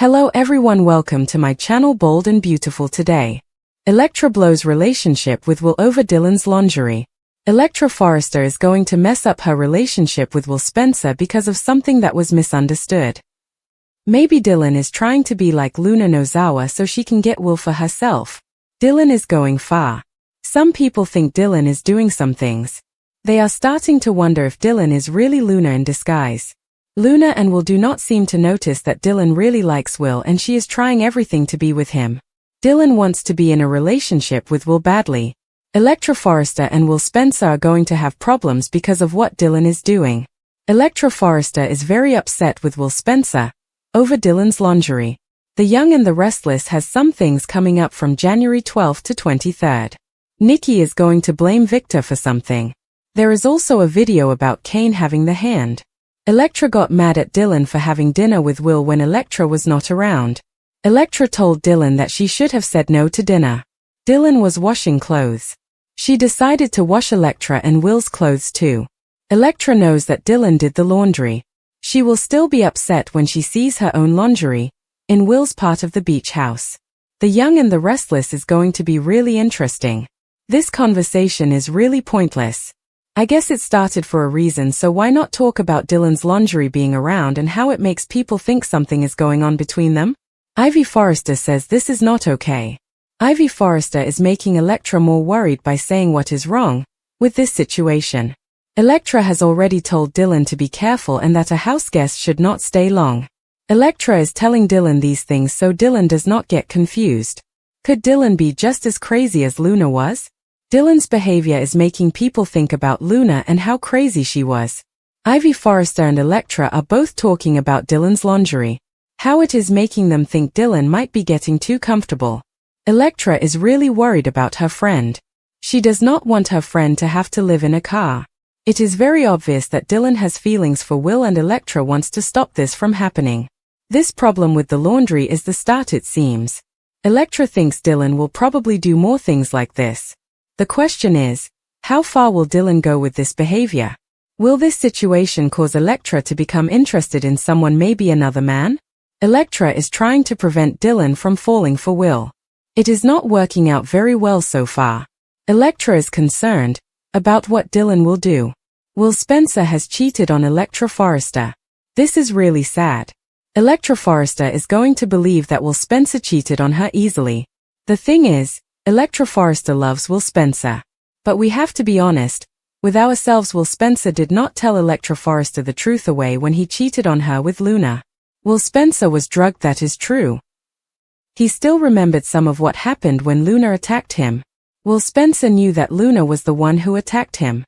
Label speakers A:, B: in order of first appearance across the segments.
A: Hello everyone, welcome to my channel Bold and Beautiful. Today, Electra blows relationship with Will over Dylan's lingerie. Electra Forrester is going to mess up her relationship with Will Spencer because of something that was misunderstood. Maybe Dylan is trying to be like Luna Nozawa so she can get Will for herself. Dylan is going far. Some people think Dylan is doing some things. They are starting to wonder if Dylan is really Luna in disguise. Luna and Will do not seem to notice that Dylan really likes Will and she is trying everything to be with him. Dylan wants to be in a relationship with Will badly. Electra Forrester and Will Spencer are going to have problems because of what Dylan is doing. Electra Forrester is very upset with Will Spencer over Dylan's lingerie. The Young and the Restless has some things coming up from January 12th to 23rd. Nikki is going to blame Victor for something. There is also a video about Kane having the hand. Electra got mad at Dylan for having dinner with Will when Electra was not around. Electra told Dylan that she should have said no to dinner. Dylan was washing clothes. She decided to wash Electra and Will's clothes too. Electra knows that Dylan did the laundry. She will still be upset when she sees her own lingerie in Will's part of the beach house. The Young and the Restless is going to be really interesting. This conversation is really pointless. I guess it started for a reason, so why not talk about Dylan's lingerie being around and how it makes people think something is going on between them? Ivy Forrester says this is not okay. Ivy Forrester is making Electra more worried by saying what is wrong with this situation. Electra has already told Dylan to be careful and that a house guest should not stay long. Electra is telling Dylan these things so Dylan does not get confused. Could Dylan be just as crazy as Luna was? Dylan's behavior is making people think about Luna and how crazy she was. Ivy Forrester and Electra are both talking about Dylan's lingerie. How it is making them think Dylan might be getting too comfortable. Electra is really worried about her friend. She does not want her friend to have to live in a car. It is very obvious that Dylan has feelings for Will and Electra wants to stop this from happening. This problem with the laundry is the start, it seems. Electra thinks Dylan will probably do more things like this. The question is, how far will Dylan go with this behavior? Will this situation cause Electra to become interested in someone, maybe another man? Electra is trying to prevent Dylan from falling for Will. It is not working out very well so far. Electra is concerned about what Dylan will do. Will Spencer has cheated on Electra Forrester. This is really sad. Electra Forrester is going to believe that Will Spencer cheated on her easily. The thing is, Electra Forrester loves Will Spencer. But we have to be honest with ourselves. Will Spencer did not tell Electra Forrester the truth away when he cheated on her with Luna. Will Spencer was drugged, that is true. He still remembered some of what happened when Luna attacked him. Will Spencer knew that Luna was the one who attacked him.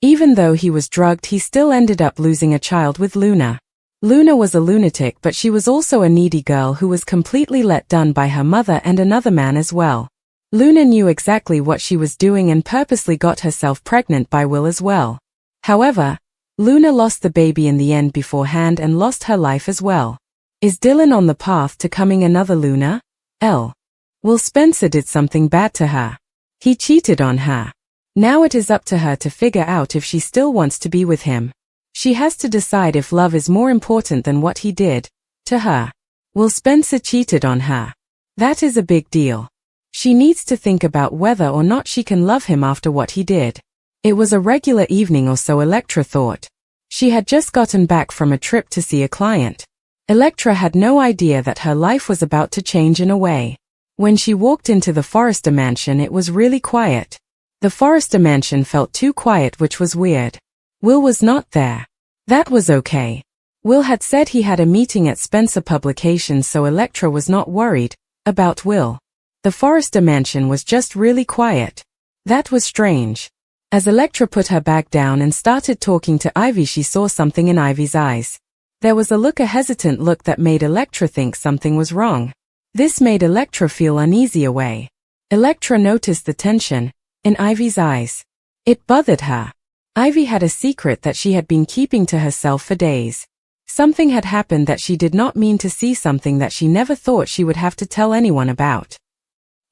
A: Even though he was drugged, he still ended up losing a child with Luna. Luna was a lunatic, but she was also a needy girl who was completely let down by her mother and another man as well. Luna knew exactly what she was doing and purposely got herself pregnant by Will as well. However, Luna lost the baby in the end beforehand and lost her life as well. Is Dylan on the path to coming another Luna? Will Spencer did something bad to her. He cheated on her. Now it is up to her to figure out if she still wants to be with him. She has to decide if love is more important than what he did to her. Will Spencer cheated on her? That is a big deal. She needs to think about whether or not she can love him after what he did. It was a regular evening or so, Electra thought. She had just gotten back from a trip to see a client. Electra had no idea that her life was about to change in a way. When she walked into the Forrester mansion, it was really quiet. The Forrester mansion felt too quiet, which was weird. Will was not there. That was okay. Will had said he had a meeting at Spencer Publications, so Electra was not worried about Will. The Forrester mansion was just really quiet. That was strange. As Electra put her bag down and started talking to Ivy, she saw something in Ivy's eyes. There was a hesitant look that made Electra think something was wrong. This made Electra feel uneasy away. Electra noticed the tension in Ivy's eyes. It bothered her. Ivy had a secret that she had been keeping to herself for days. Something had happened that she did not mean to see, something that she never thought she would have to tell anyone about.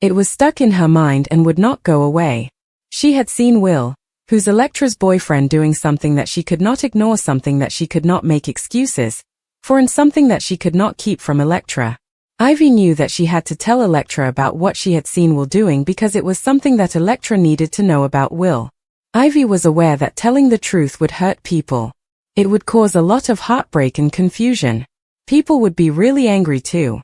A: It was stuck in her mind and would not go away. She had seen Will, who's Electra's boyfriend, doing something that she could not ignore, something that she could not make excuses for in something that she could not keep from Electra. Ivy knew that she had to tell Electra about what she had seen Will doing because it was something that Electra needed to know about Will. Ivy was aware that telling the truth would hurt people. It would cause a lot of heartbreak and confusion. People would be really angry too.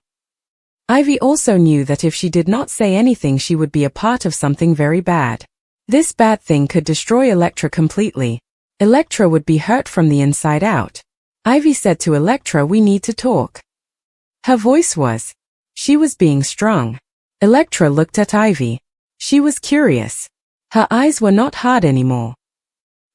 A: Ivy also knew that if she did not say anything she would be a part of something very bad. This bad thing could destroy Electra completely. Electra would be hurt from the inside out. Ivy said to Electra, "We need to talk." Her voice was. She was being strong. Electra looked at Ivy. She was curious. Her eyes were not hard anymore.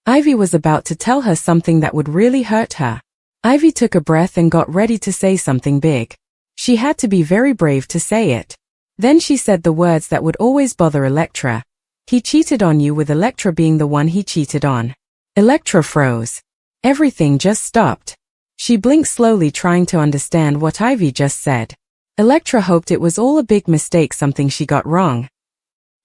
A: Ivy was about to tell her something that would really hurt her. Ivy took a breath and got ready to say something big. She had to be very brave to say it. Then she said the words that would always bother Electra. "He cheated on you," with Electra being the one he cheated on. Electra froze. Everything just stopped. She blinked slowly, trying to understand what Ivy just said. Electra hoped it was all a big mistake, something she got wrong.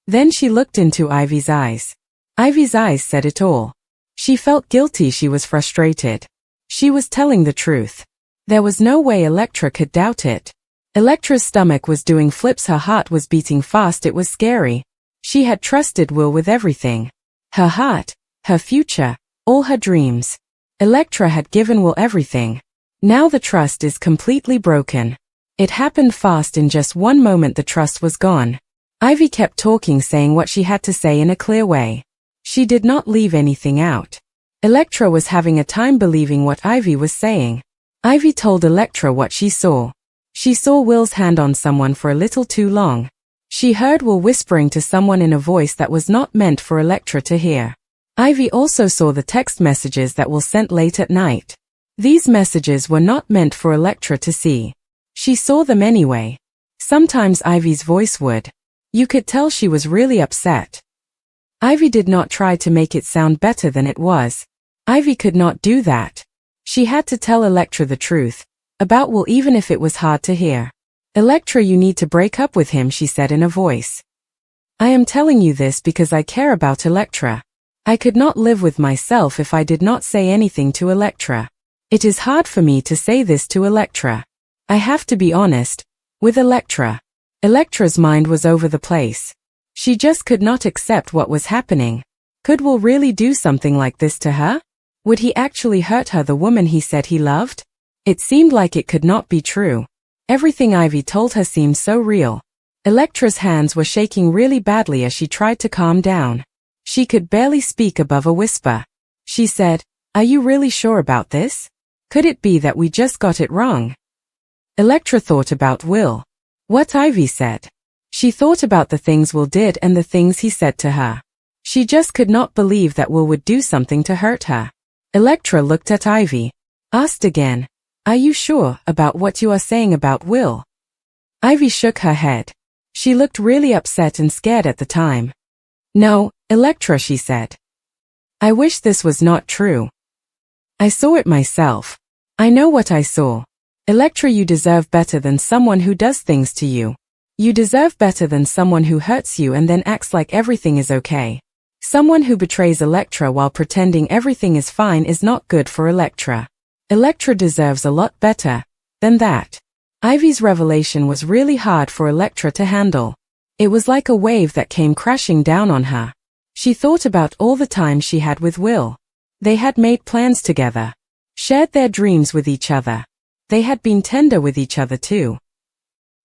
A: Then she looked into Ivy's eyes. Ivy's eyes said it all. She felt guilty, she was frustrated. She was telling the truth. There was no way Electra could doubt it. Electra's stomach was doing flips, her heart was beating fast, it was scary. She had trusted Will with everything. Her heart, her future, all her dreams. Electra had given Will everything. Now the trust is completely broken. It happened fast, in just one moment the trust was gone. Ivy kept talking, saying what she had to say in a clear way. She did not leave anything out. Electra was having a time believing what Ivy was saying. Ivy told Electra what she saw. She saw Will's hand on someone for a little too long. She heard Will whispering to someone in a voice that was not meant for Electra to hear. Ivy also saw the text messages that Will sent late at night. These messages were not meant for Electra to see. She saw them anyway. Sometimes Ivy's voice would. You could tell she was really upset. Ivy did not try to make it sound better than it was. Ivy could not do that. She had to tell Electra the truth about Will, even if it was hard to hear. "Electra, you need to break up with him," she said in a voice. "I am telling you this because I care about Electra. I could not live with myself if I did not say anything to Electra. It is hard for me to say this to Electra. I have to be honest with Electra." Electra's mind was over the place. She just could not accept what was happening. Could Will really do something like this to her? Would he actually hurt her, the woman he said he loved? It seemed like it could not be true. Everything Ivy told her seemed so real. Electra's hands were shaking really badly as she tried to calm down. She could barely speak above a whisper. She said, "Are you really sure about this? Could it be that we just got it wrong?" Electra thought about Will. What Ivy said. She thought about the things Will did and the things he said to her. She just could not believe that Will would do something to hurt her. Electra looked at Ivy. Asked again, "Are you sure about what you are saying about Will?" Ivy shook her head. She looked really upset and scared at the time. "No, Electra," she said. "I wish this was not true. I saw it myself. I know what I saw. Electra, you deserve better than someone who does things to you. You deserve better than someone who hurts you and then acts like everything is okay. Someone who betrays Electra while pretending everything is fine is not good for Electra. Electra deserves a lot better than that." Ivy's revelation was really hard for Electra to handle. It was like a wave that came crashing down on her. She thought about all the time she had with Will. They had made plans together, shared their dreams with each other. They had been tender with each other too.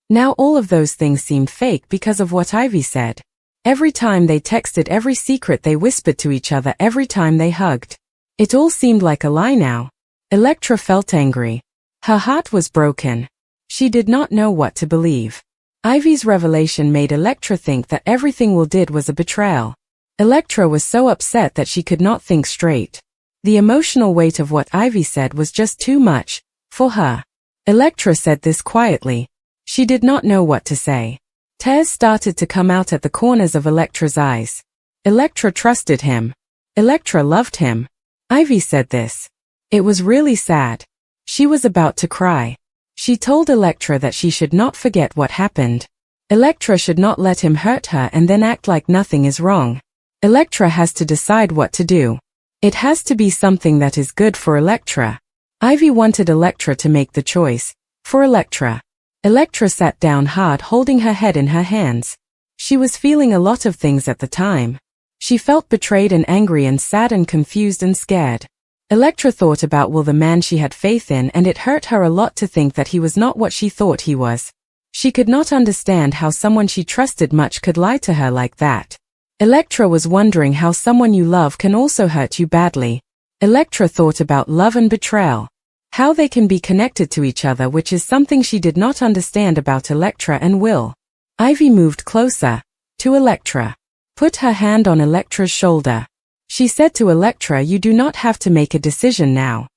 A: Now all of those things seemed fake because of what Ivy said. Every time they texted, every secret they whispered to each other, every time they hugged. It all seemed like a lie now. Electra felt angry. Her heart was broken. She did not know what to believe. Ivy's revelation made Electra think that everything Will did was a betrayal. Electra was so upset that she could not think straight. The emotional weight of what Ivy said was just too much for her. Electra said this quietly. She did not know what to say. Tears started to come out at the corners of Electra's eyes. Electra trusted him. Electra loved him. Ivy said this. It was really sad. She was about to cry. She told Electra that she should not forget what happened. Electra should not let him hurt her and then act like nothing is wrong. Electra has to decide what to do. It has to be something that is good for Electra. Ivy wanted Electra to make the choice. For Electra. Electra sat down hard, holding her head in her hands. She was feeling a lot of things at the time. She felt betrayed and angry and sad and confused and scared. Electra thought about Will, the man she had faith in, and it hurt her a lot to think that he was not what she thought he was. She could not understand how someone she trusted much could lie to her like that. Electra was wondering how someone you love can also hurt you badly. Electra thought about love and betrayal. How they can be connected to each other, which is something she did not understand about Electra and Will. Ivy moved closer to Electra. Put her hand on Electra's shoulder. She said to Electra, "You do not have to make a decision now."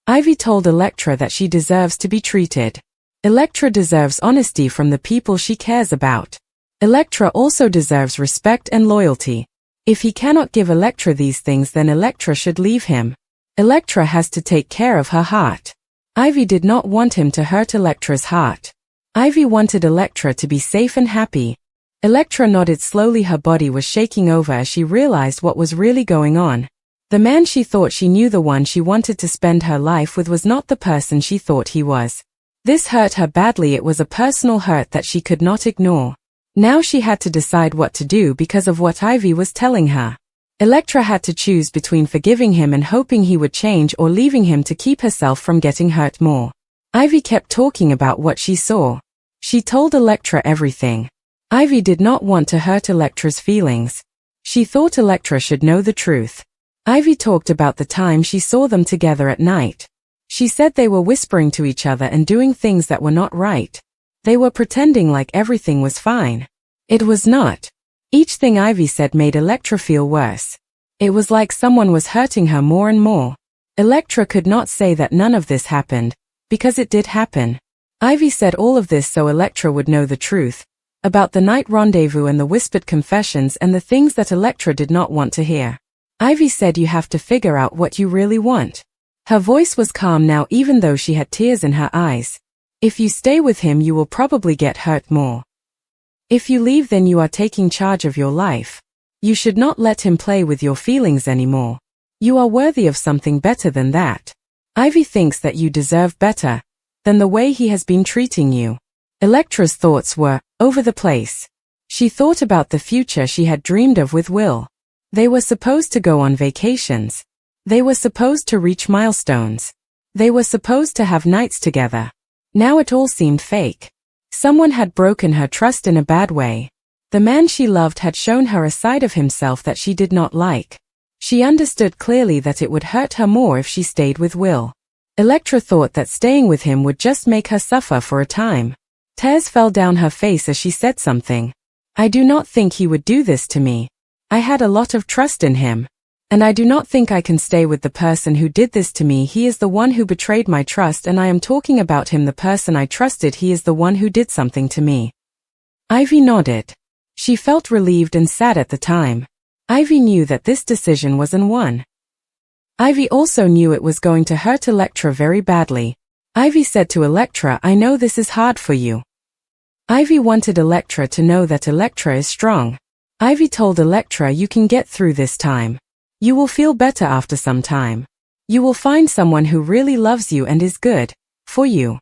A: Ivy told Electra that she deserves to be treated. Electra deserves honesty from the people she cares about. Electra also deserves respect and loyalty. If he cannot give Electra these things, then Electra should leave him. Electra has to take care of her heart. Ivy did not want him to hurt Electra's heart. Ivy wanted Electra to be safe and happy. Electra nodded slowly. Her body was shaking over as she realized what was really going on. The man she thought she knew, the one she wanted to spend her life with, was not the person she thought he was. This hurt her badly. It was a personal hurt that she could not ignore. Now she had to decide what to do because of what Ivy was telling her. Electra had to choose between forgiving him and hoping he would change, or leaving him to keep herself from getting hurt more. Ivy kept talking about what she saw. She told Electra everything. Ivy did not want to hurt Electra's feelings. She thought Electra should know the truth. Ivy talked about the time she saw them together at night. She said they were whispering to each other and doing things that were not right. They were pretending like everything was fine. It was not. Each thing Ivy said made Electra feel worse. It was like someone was hurting her more and more. Electra could not say that none of this happened, because it did happen. Ivy said all of this so Electra would know the truth, about the night rendezvous and the whispered confessions and the things that Electra did not want to hear. Ivy said, "You have to figure out what you really want." Her voice was calm now, even though she had tears in her eyes. "If you stay with him, you will probably get hurt more. If you leave, then you are taking charge of your life. You should not let him play with your feelings anymore. You are worthy of something better than that. Ivy thinks that you deserve better than the way he has been treating you." Electra's thoughts were over the place. She thought about the future she had dreamed of with Will. They were supposed to go on vacations. They were supposed to reach milestones. They were supposed to have nights together. Now it all seemed fake. Someone had broken her trust in a bad way. The man she loved had shown her a side of himself that she did not like. She understood clearly that it would hurt her more if she stayed with Will. Electra thought that staying with him would just make her suffer for a time. Tears fell down her face as she said something. "I do not think he would do this to me. I had a lot of trust in him. And I do not think I can stay with the person who did this to me. He is the one who betrayed my trust, and I am talking about him, the person I trusted. He is the one who did something to me." Ivy nodded. She felt relieved and sad at the time. Ivy knew that this decision was an one. Ivy also knew it was going to hurt Electra very badly. Ivy said to Electra, "I know this is hard for you." Ivy wanted Electra to know that Electra is strong. Ivy told Electra, "You can get through this time. You will feel better after some time. You will find someone who really loves you and is good for you."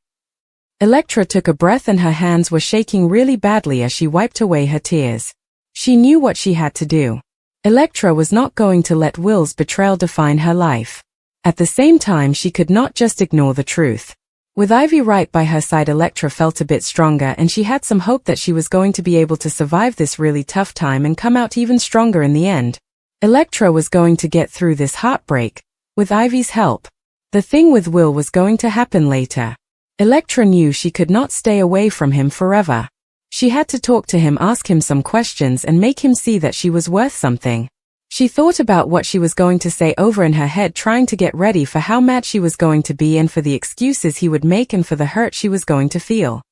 A: Electra took a breath and her hands were shaking really badly as she wiped away her tears. She knew what she had to do. Electra was not going to let Will's betrayal define her life. At the same time, she could not just ignore the truth. With Ivy right by her side, Electra felt a bit stronger, and she had some hope that she was going to be able to survive this really tough time and come out even stronger in the end. Electra was going to get through this heartbreak with Ivy's help. The thing with Will was going to happen later. Electra knew she could not stay away from him forever. She had to talk to him, ask him some questions, and make him see that she was worth something. She thought about what she was going to say over in her head, trying to get ready for how mad she was going to be and for the excuses he would make and for the hurt she was going to feel.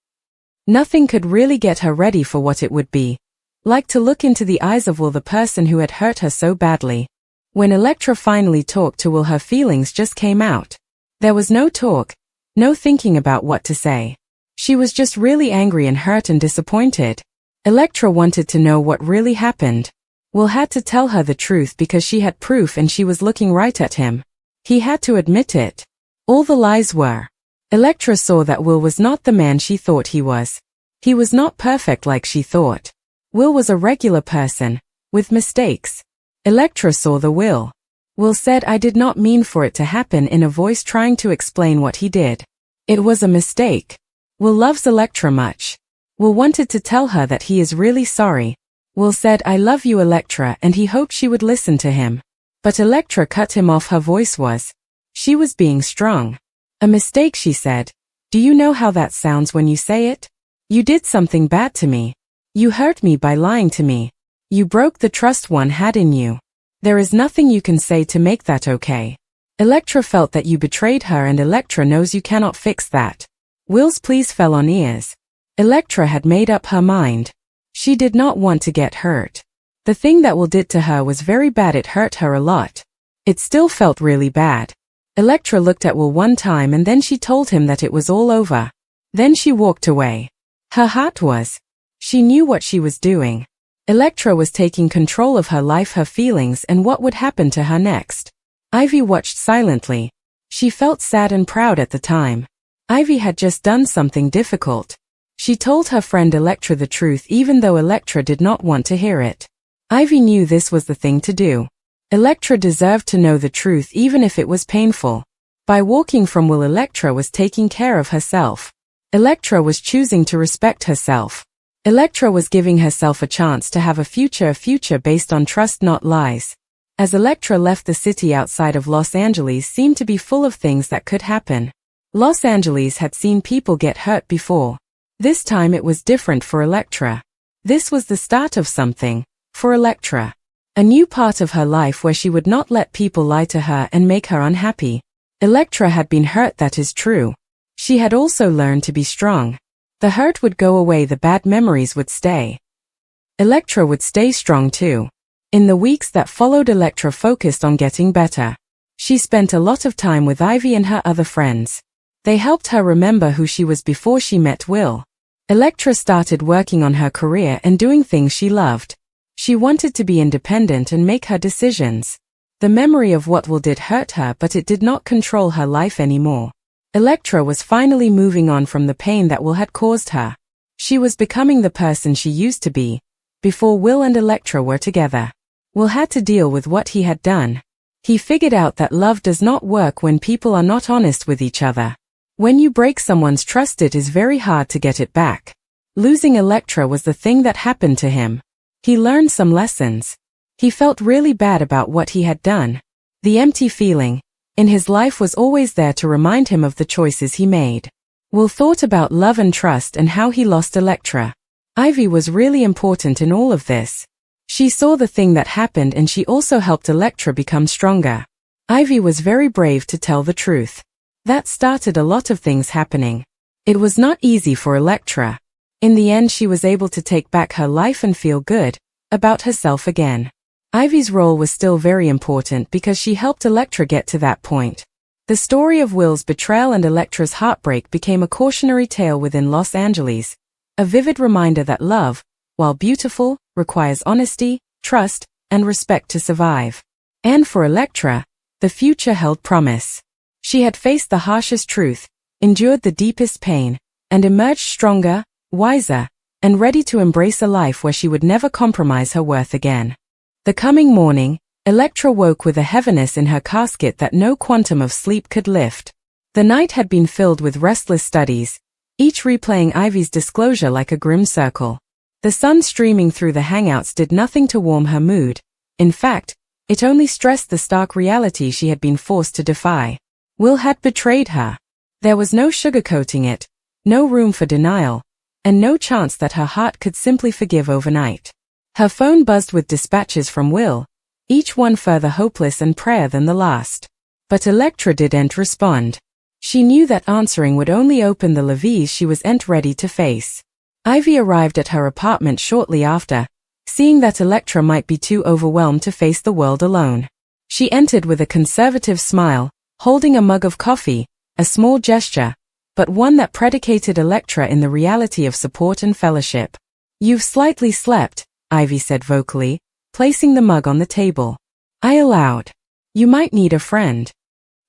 A: Nothing could really get her ready for what it would be like to look into the eyes of Will, the person who had hurt her so badly. When Electra finally talked to Will, her feelings just came out. There was no talk, no thinking about what to say. She was just really angry and hurt and disappointed. Electra wanted to know what really happened. Will had to tell her the truth because she had proof and she was looking right at him. He had to admit it. All the lies were. Electra saw that Will was not the man she thought he was. He was not perfect like she thought. Will was a regular person, with mistakes. Electra saw the Will. Will said, "I did not mean for it to happen," in a voice trying to explain what he did. It was a mistake. Will loves Electra much. Will wanted to tell her that he is really sorry. Will said, "I love you, Electra," and he hoped she would listen to him. But Electra cut him off. Her voice was. She was being strong. "A mistake," she said. "Do you know how that sounds when you say it? You did something bad to me. You hurt me by lying to me. You broke the trust one had in you. There is nothing you can say to make that okay. Electra felt that you betrayed her, and Electra knows you cannot fix that." Will's pleas fell on ears. Electra had made up her mind. She did not want to get hurt. The thing that Will did to her was very bad. It hurt her a lot. It still felt really bad. Electra looked at Will one time and then she told him that it was all over. Then she walked away. Her heart was. She knew what she was doing. Electra was taking control of her life, her feelings, and what would happen to her next. Ivy watched silently. She felt sad and proud at the time. Ivy had just done something difficult. She told her friend Electra the truth even though Electra did not want to hear it. Ivy knew this was the thing to do. Electra deserved to know the truth even if it was painful. By walking from Will, Electra was taking care of herself. Electra was choosing to respect herself. Electra was giving herself a chance to have a future based on trust, not lies. As Electra left, the city outside of Los Angeles seemed to be full of things that could happen. Los Angeles had seen people get hurt before. This time it was different for Electra. This was the start of something, for Electra. A new part of her life where she would not let people lie to her and make her unhappy. Electra had been hurt, that is true. She had also learned to be strong. The hurt would go away, the bad memories would stay. Electra would stay strong too. In the weeks that followed, Electra focused on getting better. She spent a lot of time with Ivy and her other friends. They helped her remember who she was before she met Will. Electra started working on her career and doing things she loved. She wanted to be independent and make her decisions. The memory of what Will did hurt her, but it did not control her life anymore. Electra was finally moving on from the pain that Will had caused her. She was becoming the person she used to be, before Will and Electra were together. Will had to deal with what he had done. He figured out that love does not work when people are not honest with each other. When you break someone's trust, it is very hard to get it back. Losing Electra was the thing that happened to him. He learned some lessons. He felt really bad about what he had done. The empty feeling in his life was always there to remind him of the choices he made. Will thought about love and trust and how he lost Electra. Ivy was really important in all of this. She saw the thing that happened and she also helped Electra become stronger. Ivy was very brave to tell the truth. That started a lot of things happening. It was not easy for Electra. In the end, she was able to take back her life and feel good about herself again. Ivy's role was still very important because she helped Electra get to that point. The story of Will's betrayal and Electra's heartbreak became a cautionary tale within Los Angeles, a vivid reminder that love, while beautiful, requires honesty, trust, and respect to survive. And for Electra, the future held promise. She had faced the harshest truth, endured the deepest pain, and emerged stronger, wiser, and ready to embrace a life where she would never compromise her worth again. The coming morning, Electra woke with a heaviness in her casket that no quantum of sleep could lift. The night had been filled with restless studies, each replaying Ivy's disclosure like a grim circle. The sun streaming through the hangouts did nothing to warm her mood. In fact, it only stressed the stark reality she had been forced to defy. Will had betrayed her. There was no sugarcoating it, no room for denial, and no chance that her heart could simply forgive overnight. Her phone buzzed with dispatches from Will, each one further hopeless and prayer than the last. But Electra didn't respond. She knew that answering would only open the levees she wasn't ready to face. Ivy arrived at her apartment shortly after, seeing that Electra might be too overwhelmed to face the world alone. She entered with a conservative smile, holding a mug of coffee, a small gesture, but one that predicated Electra in the reality of support and fellowship. "You've slightly slept," Ivy said vocally, placing the mug on the table. "I allowed. You might need a friend."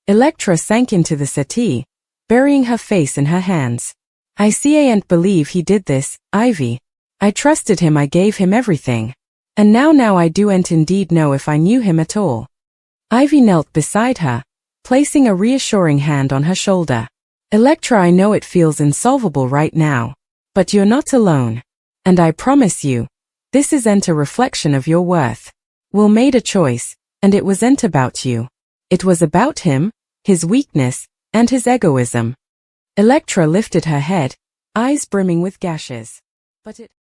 A: Electra sank into the settee, burying her face in her hands. I can't believe he did this, Ivy. I trusted him, I gave him everything. And now I don't indeed know if I knew him at all. Ivy knelt beside her, placing a reassuring hand on her shoulder. Electra, I know it feels insolvable right now, but you're not alone. And I promise you, this isn't a reflection of your worth. Will made a choice, and it wasn't about you. It was about him, his weakness, and his egoism. Electra lifted her head, eyes brimming with gashes. But it